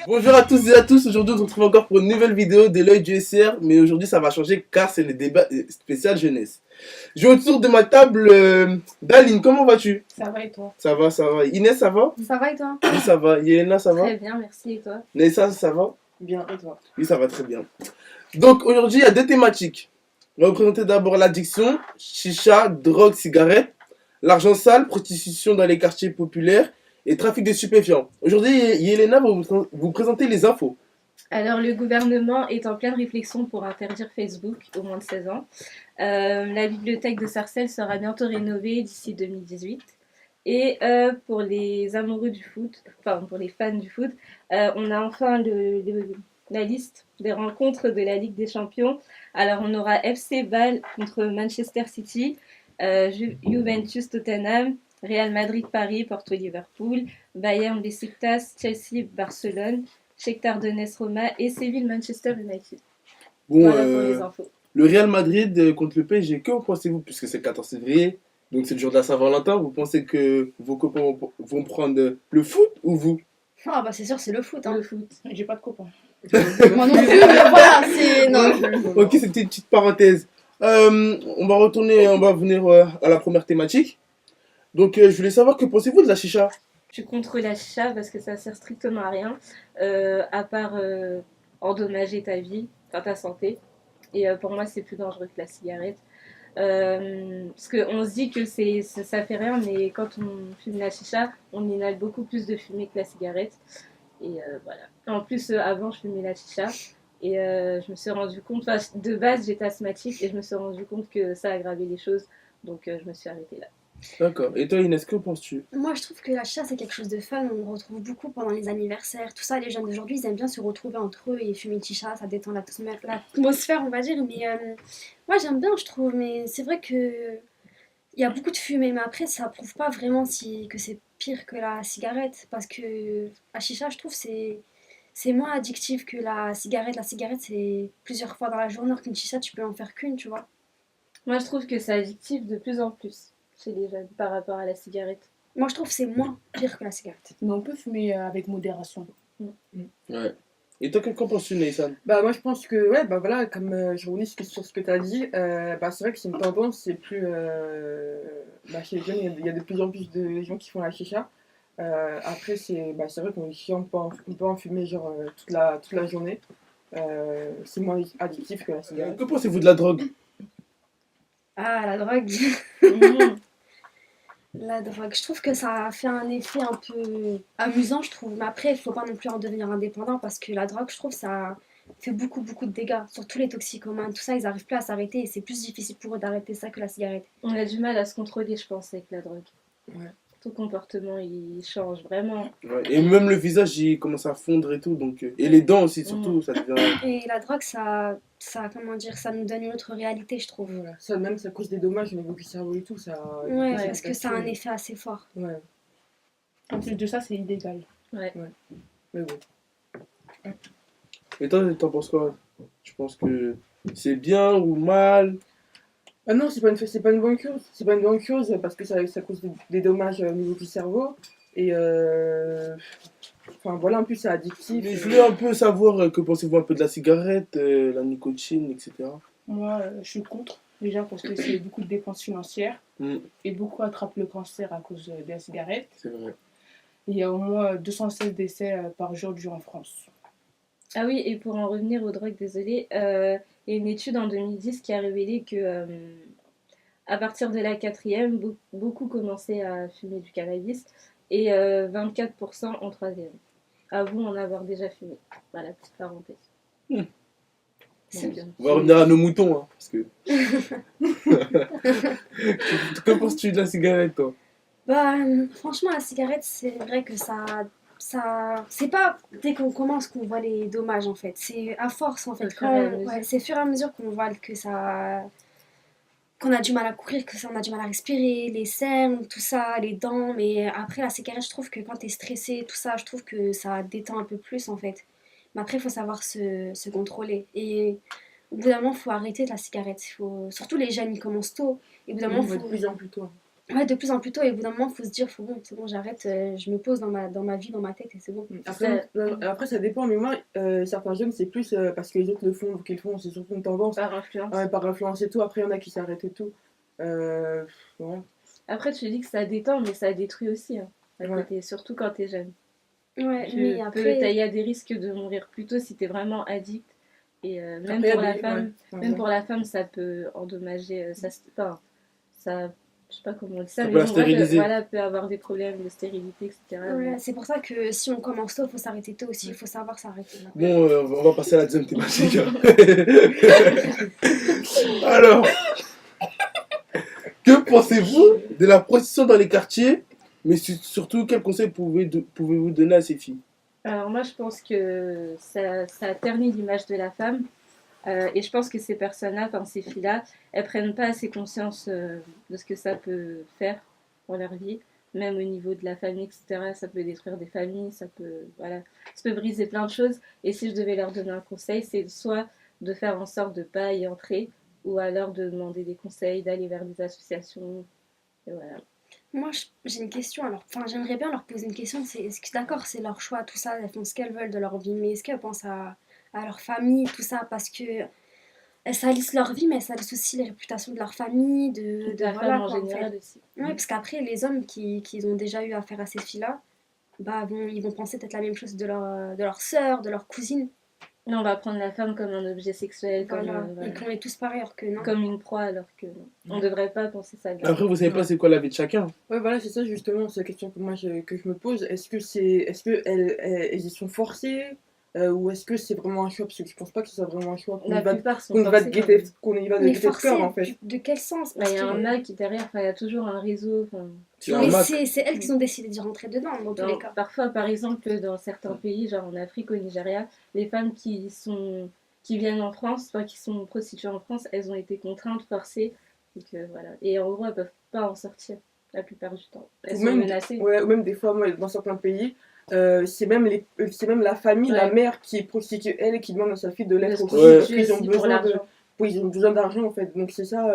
Bonjour à tous et à tous, aujourd'hui on se retrouve encore pour une nouvelle vidéo de l'œil du SR, mais aujourd'hui ça va changer car c'est le débat spécial jeunesse. Je suis autour de ma table Daline, comment vas-tu? Ça va et toi? Ça va, ça va. Inès, ça va? Ça va et toi? Oui, ça va. Yelena, ça va? Très bien, merci et toi? Nessa, ça va? Bien et toi? Oui, ça va très bien. Donc aujourd'hui il y a deux thématiques. On va vous présenter d'abord l'addiction, chicha, drogue, cigarette, l'argent sale, prostitution dans les quartiers populaires et trafic de stupéfiants. Aujourd'hui Yelena va vous présenter les infos. Alors, le gouvernement est en pleine réflexion pour interdire Facebook aux moins de 16 ans. La bibliothèque de Sarcelles sera bientôt rénovée d'ici 2018. Et pour les amoureux du foot, enfin pour les fans du foot, on a enfin la liste des rencontres de la Ligue des Champions. Alors, on aura FC Bâle contre Manchester City, Juventus Tottenham, Real Madrid Paris, Porto Liverpool, Bayern Besiktas, Chelsea Barcelone, Shakhtar Donetsk Roma et Séville Manchester United. Bon, Voilà pour les infos. le Real Madrid contre le PSG, que pensez-vous? Puisque c'est le 14 février, donc c'est le jour de la Saint-Valentin, vous pensez que vos copains vont prendre le foot ou vous? Ah bah c'est sûr, c'est le foot. Hein. Le foot. J'ai pas de copains. Moi non plus, mais voilà, c'est... Non. Ok, c'était une petite parenthèse. On va venir à la première thématique. Donc, je voulais savoir que pensez-vous de la chicha? Je suis contre la chicha parce que ça sert strictement à rien, à part endommager ta vie, enfin ta santé. Et pour moi, c'est plus dangereux que la cigarette. Parce qu'on se dit que ça fait rien, mais quand on fume la chicha, on inhale beaucoup plus de fumée que la cigarette. Et voilà. En plus, avant, je fumais la chicha. Et je me suis rendu compte, enfin, de base, j'étais asthmatique et je me suis rendu compte que ça aggravait les choses. Donc, je me suis arrêtée là. D'accord. Et toi, Inès, que penses-tu? Moi je trouve que la chasse c'est quelque chose de fun, on le retrouve beaucoup pendant les anniversaires, tout ça, les jeunes d'aujourd'hui ils aiment bien se retrouver entre eux et fumer une chicha, ça détend l'atmosphère on va dire, mais moi j'aime bien je trouve, mais c'est vrai que il y a beaucoup de fumée, mais après ça prouve pas vraiment que c'est pire que la cigarette, parce que la chicha je trouve c'est moins addictif que la cigarette c'est plusieurs fois dans la journée, alors qu'une chicha tu peux en faire qu'une, tu vois. Moi, je trouve que c'est addictif de plus en plus chez les jeunes par rapport à la cigarette. Moi je trouve que c'est moins pire que la cigarette. Mais on peut fumer avec modération. Ouais. Et toi, qu'en penses-tu, Nathan? Bah moi je pense que ouais bah voilà comme je rebondis sur ce que tu as dit, bah c'est vrai que c'est une tendance, c'est plus bah, chez les jeunes il y a de plus en plus de gens qui font la chicha. Après c'est vrai qu'on si on peut en fumer genre toute la journée. C'est moins addictif que la cigarette. Que pensez-vous de la drogue? Ah la drogue. Mhm. La drogue, je trouve que ça a fait un effet un peu amusant, je trouve. Mais après, il faut pas non plus en devenir indépendant parce que la drogue, je trouve, ça fait beaucoup de dégâts. Surtout les toxicomanes, tout ça, ils arrivent plus à s'arrêter et c'est plus difficile pour eux d'arrêter ça que la cigarette. On a du mal à se contrôler, je pense, avec la drogue. Ouais. Ton comportement, il change vraiment. Ouais. Et même le visage, il commence à fondre et tout. Donc, et les dents aussi, surtout, ça devient. Et la drogue, comment dire, ça nous donne une autre réalité, je trouve. Voilà. Ça même ça cause des dommages au niveau du cerveau et tout, ça. Ouais, Ouais, parce que ça a un effet assez fort. Ouais, En plus de ça, c'est illégal. mais bon. Et toi, t'en penses quoi? Je pense que c'est bien ou mal? Ah non, c'est pas une bonne chose. C'est pas une bonne chose parce que ça cause des dommages au niveau du cerveau. Et enfin voilà, en plus c'est addictif. Mais je voulais un peu savoir que pensez-vous un peu de la cigarette, la nicotine, etc. Moi, je suis contre. Déjà parce que c'est beaucoup de dépenses financières Mm. et beaucoup attrapent le cancer à cause de la cigarette. C'est vrai. Il y a au moins 216 décès par jour dû en France. Ah oui, et pour en revenir aux drogues, désolé, il y a une étude en 2010 qui a révélé que à partir de la quatrième, beaucoup commençaient à fumer du cannabis et 24% en troisième. Avouent en avoir déjà fumé. Voilà, petite parenthèse. Mm. Donc, On va revenir à nos moutons, hein, parce que. Que penses-tu de la cigarette, toi? Bah, franchement, la cigarette, c'est vrai que c'est pas dès qu'on commence qu'on voit les dommages en fait. C'est à force en fait. Au fur et à mesure. Ouais, c'est au fur et à mesure qu'on voit qu'on a du mal à courir, on a du mal à respirer, les cernes, tout ça, les dents. Mais après, la cigarette, je trouve que quand t'es stressé, tout ça, je trouve que ça détend un peu plus en fait. Mais après, il faut savoir se contrôler. Et au bout d'un moment, il faut arrêter la cigarette. Surtout les jeunes, ils commencent tôt. Et au bout d'un moment, On va de plus en plus tôt. Ouais, de plus en plus tôt, et au bout d'un moment, il faut se dire, faut bon, c'est bon, j'arrête, je me pose dans ma vie, dans ma tête, et c'est bon. Après, ça dépend, mais moi, certains jeunes, c'est plus parce que les autres le font, donc ils le font, c'est surtout une tendance. Par influence. Ouais, par influence et tout. Après, il y en a qui s'arrêtent et tout. Ouais. Après, tu dis que ça détend, mais ça détruit aussi, hein, à Ouais. côté, surtout quand t'es jeune. Ouais, Tu mais après, il y a des risques de mourir plus tôt si t'es vraiment addict. Et même Après, il y a pour la des- femme, ouais. même pour la femme, ça peut endommager, enfin, ça, je sais pas comment on dit ça, Ça mais peut la bon, bref, stériliser. voilà, peut avoir des problèmes de stérilité, etc. ouais, c'est pour ça que si on commence tôt, il faut s'arrêter tôt aussi, il faut savoir s'arrêter. Bon, on va passer à la deuxième thématique. Hein. Alors, que pensez-vous de la prostitution dans les quartiers? Mais surtout, quels conseils pouvez-vous donner à ces filles? Alors moi, je pense que ça ternit l'image de la femme. Et je pense que ces personnes-là, enfin ces filles-là, elles prennent pas assez conscience de ce que ça peut faire dans leur vie, même au niveau de la famille, etc. Ça peut détruire des familles, voilà, ça peut briser plein de choses. Et si je devais leur donner un conseil, c'est soit de faire en sorte de ne pas y entrer, ou alors de demander des conseils, d'aller vers des associations. Et voilà. Moi, j'ai une question. Alors, enfin, j'aimerais bien leur poser une question. Est-ce que d'accord, c'est leur choix, tout ça, elles font ce qu'elles veulent de leur vie, mais est-ce qu'elles pensent à leur famille, tout ça, parce que elles salissent leur vie, mais elles salissent aussi les réputations de leur famille, De de la voilà femme en quoi, en général fait. aussi. Ouais, parce qu'après, les hommes qui ont déjà eu affaire à ces filles-là, bah, ils vont penser peut-être la même chose de leur sœur, de leur cousine. Là, on va prendre la femme comme un objet sexuel, Voilà. voilà, Et qu'on est tous pareils, alors que non. comme une proie, alors que non. On ne devrait pas penser ça. Après, vous savez pas c'est quoi la vie de chacun. Ouais, voilà, c'est ça justement, c'est la question que que je me pose. Est-ce que elles y sont forcées ou est-ce que c'est vraiment un choix? Parce que je pense pas que ce soit vraiment un choix La plupart sont qu'on y va forcées, de quand même. qu'on y va de Mais gaieté de forcé, cœur en fait. de quel sens? Bah, Parce il y a que- un mec derrière, enfin, il y a toujours un réseau. Enfin, C'est un mais Mac. c'est elles qui ont décidé d'y rentrer dedans, dans tous les cas. parfois, par exemple, dans certains pays, genre en Afrique, au Nigeria, les femmes qui viennent en France, enfin, qui sont prostituées en France, elles ont été contraintes, forcées. Donc, voilà. Et en gros, elles peuvent pas en sortir la plupart du temps. Elles Ou sont même, menacées. ouais, ou même des fois, moi, dans certains pays, c'est même la famille, la Ouais. mère qui est prostituée, elle, qui demande à sa fille de De l'être se aussi. Ouais. Parce qu'ils ont prostituer aussi pour besoin de, l'argent. oui, ils ont besoin d'argent en fait. Donc c'est ça,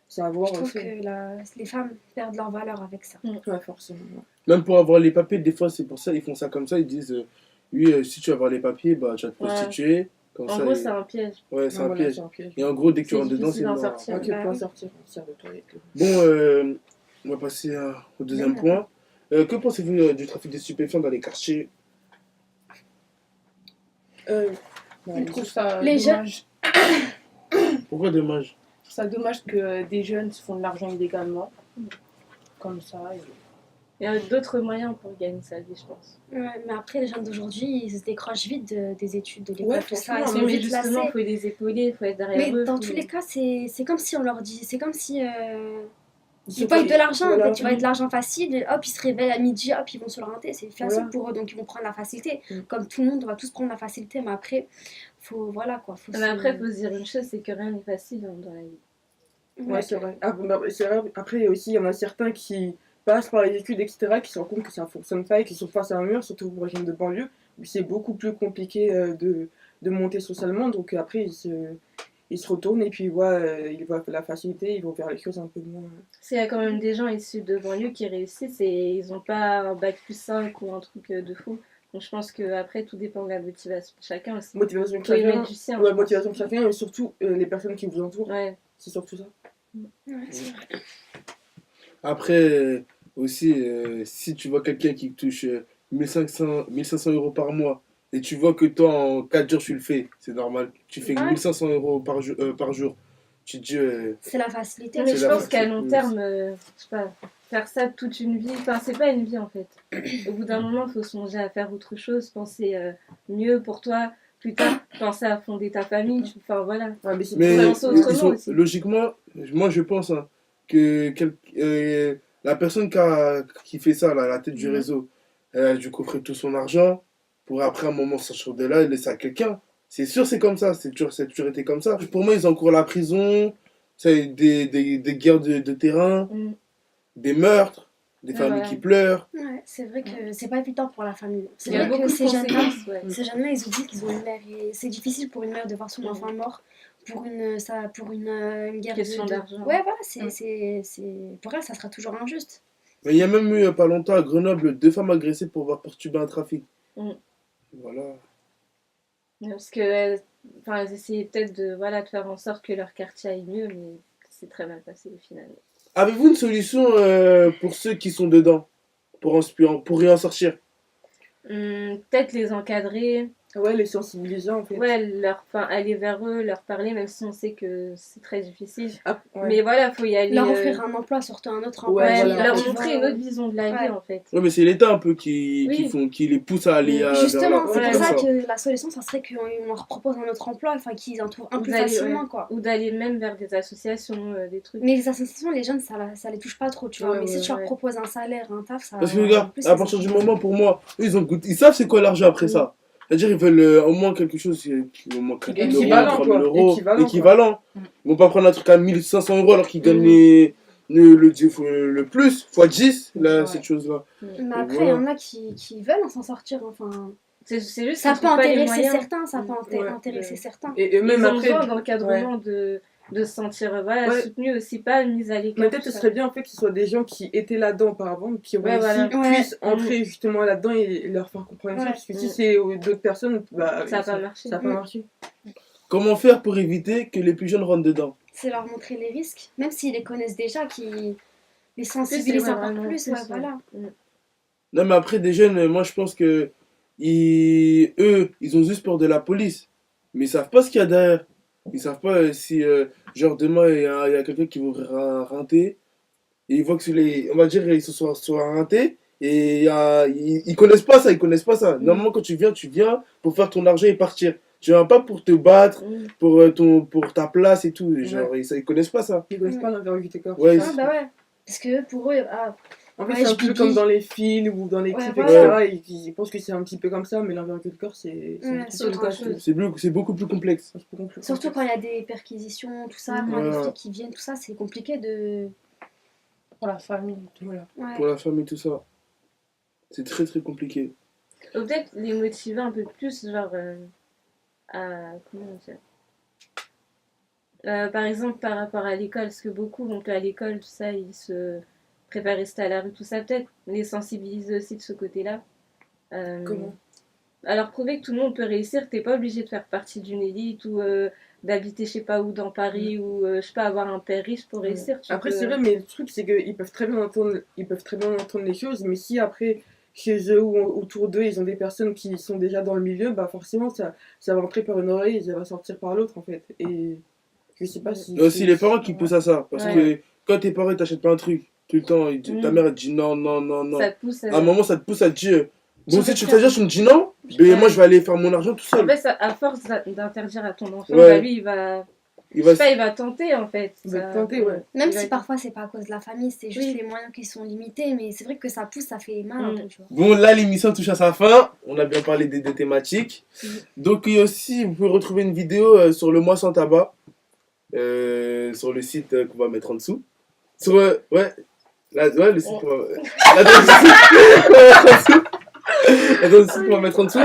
c'est à voir Je trouve aussi. que les femmes perdent leur valeur avec ça. Ouais, forcément. Même pour avoir les papiers, des fois, c'est pour ça, ils font ça comme ça. Ils disent, oui, si tu veux avoir les papiers, bah, tu vas te prostituer. Comme En ça, gros, ils- c'est un piège. Ouais, c'est Ouais, un voilà, piège. c'est un piège. Et en gros, dès que tu C'est rentres dedans, c'est difficile d'en mort. sortir. Ok, Bah pour en oui. sortir, on sert de toilette. Bon, on va passer au deuxième point. Que pensez-vous du trafic de stupéfiants dans les quartiers? Bah, Je trouve ça Les dommage. Pourquoi dommage? Je trouve ça dommage que des jeunes se font de l'argent illégalement. Comme ça. Il y a d'autres moyens pour gagner sa vie, je pense. Ouais, mais après, les jeunes d'aujourd'hui, ils se décrochent vite des études, de l'école, Ouais, tout ça. franchement, Ils sont Mais vite justement, il lassés. faut les épauler, il faut être derrière Mais eux. dans faut- tous les cas, c'est comme si on leur dit, c'est comme si ils ils sont voient pas- de l'argent, voilà. en fait, ils voient de l'argent facile, et hop, ils se réveillent à midi, hop, ils vont sur le rinté, c'est facile Voilà. pour eux, donc ils vont prendre la facilité. Mm. Comme tout le monde, on va tous prendre la facilité, mais après, voilà quoi. Faut Mais après, il faut se dire une chose, c'est que rien n'est facile dans la vie. Ouais, c'est vrai. Ah, bah, c'est vrai. Après, aussi, il y en a certains qui passent par les études, etc., qui se rendent compte que ça ne fonctionne pas et qui sont face à un mur, surtout pour les jeunes de banlieue, où c'est beaucoup plus compliqué de monter socialement. Donc après, ils se retournent et puis ils voient la facilité, ils vont faire les choses un peu moins. Il y a quand même des gens issus de banlieue qui réussissent et ils n'ont pas un bac plus 5 ou un truc de fou. Donc je pense qu'après, tout dépend de la motivation de chacun aussi. Motivation de Faut y chacun. mettre du sien. Ouais, je pense. motivation de chacun et surtout les personnes qui vous entourent. Ouais. C'est surtout ça. Ouais, c'est vrai. Après, aussi, si tu vois quelqu'un qui touche 1500 euros par mois et tu vois que toi, en 4 jours, tu le fais, c'est normal. Tu fais Ouais. 1500 euros par jour. Tu te dis, C'est la facilité. Mais C'est je la pense qu'à long facilité. terme, je sais pas, faire ça toute une vie, enfin, c'est pas une vie en fait. Au bout d'un moment, il faut songer à faire autre chose, penser mieux pour toi, plus tard, penser à fonder ta famille, enfin voilà. Ouais, mais c'est mais faut penser autrement aussi. logiquement, moi je pense hein, que la personne qui fait ça, là, à la tête du Mhm. réseau, elle a dû coffrer tout son argent pour après un moment sortir de là et laisser à quelqu'un. C'est sûr, c'est comme ça, c'est toujours été comme ça. Pour moi, ils encourent la prison, c'est des guerres de terrain, Mm. des meurtres, des Ouais, familles voilà. qui pleurent. Ouais, c'est vrai que c'est pas évident pour la famille. C'est Il y a vrai beaucoup que de ces jeunes-là, conséquences, ouais. ils ont dit qu'ils ont une mère et c'est difficile pour une mère de voir son enfant mort. pour une guerre Question d'argent. Ouais, voilà, Mm. pour elle, ça sera toujours injuste. Mais il y a même eu, il y a pas longtemps, à Grenoble, 2 femmes agressées pour avoir perturbé un trafic. Mm. Voilà. Parce que, elles essayaient peut-être de faire en sorte que leur quartier aille mieux, mais c'est très mal passé au final. Avez-vous une solution pour ceux qui sont dedans, pour y en sortir? Peut-être les encadrer, Ouais, les sensibiliser en fait. aller vers eux, leur parler, même si on sait que c'est très difficile. Ah, ouais. Mais voilà, faut y aller. Leur offrir un emploi, surtout un autre emploi. Ouais, Ouais, voilà. leur qui montrer va- une autre vision de la vie Ouais. en fait. Ouais, mais c'est l'État un peu qui Oui. les pousse à aller vers Justement, là. c'est Ouais, pour comme ça que la solution, ça serait qu'on leur propose un autre emploi, enfin qu'ils en trouvent un Ou plus d'aller, facilement, ouais. quoi. Ou d'aller même vers des associations, des trucs. Mais les associations, les jeunes, ça les touche pas trop, tu vois. Ouais, Mais si ouais, tu leur ouais. proposes un salaire, un taf, ça. Parce que en regarde, plus, à partir du moment, pour moi, eux, ils savent c'est quoi l'argent après ça. C'est-à-dire ils veulent au moins quelque chose, au moins 4 000 euros, Équivalent, 3 quoi. 000 euros, Équivalent, équivalent. quoi. Ils vont pas prendre un truc à 1 500 euros alors qu'ils gagnent le plus, fois 10, là, Ouais. cette chose-là. Mais après, il voilà. y en a qui veulent s'en sortir, enfin. C'est juste Ça qu'ils peut trouvent pas les intéresser moyens. certains, ça peut Ouais. intéresser certains. Et Ils même ont après. besoin d'encadrement, de se sentir Ouais. soutenus aussi, pas mis à l'écart. Mais peut-être tout ce ça. serait bien en fait que ce soit des gens qui étaient là-dedans auparavant, qui Ouais, voilà. puissent Ouais. entrer justement là-dedans et leur faire comprendre ça. Ouais. Parce que si c'est d'autres personnes, bah, Ça a pas marché. Ça a pas Mm. marché. Comment faire pour éviter que les plus jeunes rentrent dedans? C'est leur montrer les risques, même s'ils les connaissent déjà, qui les sensibilisent ouais, encore vraiment plus. plus, Ouais, ouais. voilà. Non, mais après, des jeunes, moi, je pense que eux, ils ont juste peur de la police. Mais ils savent pas ce qu'il y a derrière. Ils savent pas si, genre, demain, il y a quelqu'un qui va ouvrir un rinté. Et ils voient que on va dire, ils se sont sur un rinté. Et ils connaissent pas ça, ils connaissent pas ça. Normalement, quand tu viens pour faire ton argent et partir. Tu viens pas pour te battre, pour ta place et tout. Genre, ils connaissent pas ça. Ils connaissent pas l'envers du décor. Ouais, Ouais, bah ouais. Parce que pour eux, En fait, Ouais, c'est un je peu bidouille. comme dans les films ou dans les clips, Ouais, etc. Ils pensent que c'est un petit peu comme ça, mais l'envers du décor, c'est c'est autre chose. C'est beaucoup plus complexe. Surtout quand il y a des perquisitions, tout ça, quand il y a des Ouais. flics qui viennent, tout ça, c'est compliqué de. Pour la famille. Voilà. Ouais. Pour la famille, tout ça. C'est très très compliqué. Ou peut-être les motiver un peu plus, genre, à... Comment dire par exemple, par rapport à l'école, parce que beaucoup vont plus à l'école, tout ça, ils se préparent à rester à la rue, tout ça, peut-être les sensibiliser aussi de ce côté-là. Comment? Alors, prouver que tout le monde peut réussir, t'es pas obligé de faire partie d'une élite ou d'habiter, je sais pas où, dans Paris, ou, je sais pas, avoir un père riche pour réussir. Tu Après, peux- c'est vrai, mais le truc, c'est qu'ils peuvent très bien entendre les choses, mais si après, chez eux ou autour d'eux, ils ont des personnes qui sont déjà dans le milieu, bah forcément, ça va entrer par une oreille et ça va sortir par l'autre, en fait. Et je sais pas si... Il y a aussi les parents qui poussent à ça. Parce Ouais. que quand tes parents ils t'achètent pas un truc, tout le temps, ta mère elle te dit non, non, non, non. Ça te pousse À un moment, ça te pousse à te dire bon, Sur si le tu terrain. me dis non, ben moi je vais aller faire mon argent tout En seul. fait, à force d'interdire à ton enfant, Ouais. bah, lui, il va... Il Je va sais pas, il va tenter en fait. Il va Ça- tenter, ouais. Même Il va si être- parfois c'est pas à cause de la famille, c'est juste Oui. les moyens qui sont limités, mais c'est vrai que ça pousse, ça fait mal un peu, tu vois. Bon, là, l'émission touche à sa fin. On a bien parlé des deux thématiques. Donc, il y a aussi, vous pouvez retrouver une vidéo sur le mois sans tabac. Sur le site qu'on va mettre en dessous. Sur, ouais, le site qu'on va... L'adresse du site qu'on va mettre en dessous. L'adresse du site qu'on va mettre en dessous.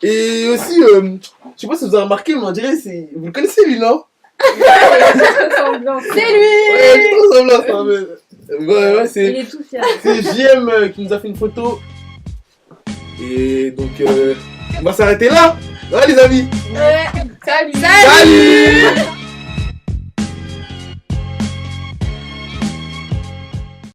Et aussi, je sais pas si vous avez remarqué, mais on dirait, vous le connaissez lui, non? Ressemblance. C'est lui! Ouais, toute ressemblance, hein, mais... Ouais, Il c'est... est tout fier. C'est JM qui nous a fait une photo. Et donc, on va s'arrêter là. Ouais, les amis. Salut! Salut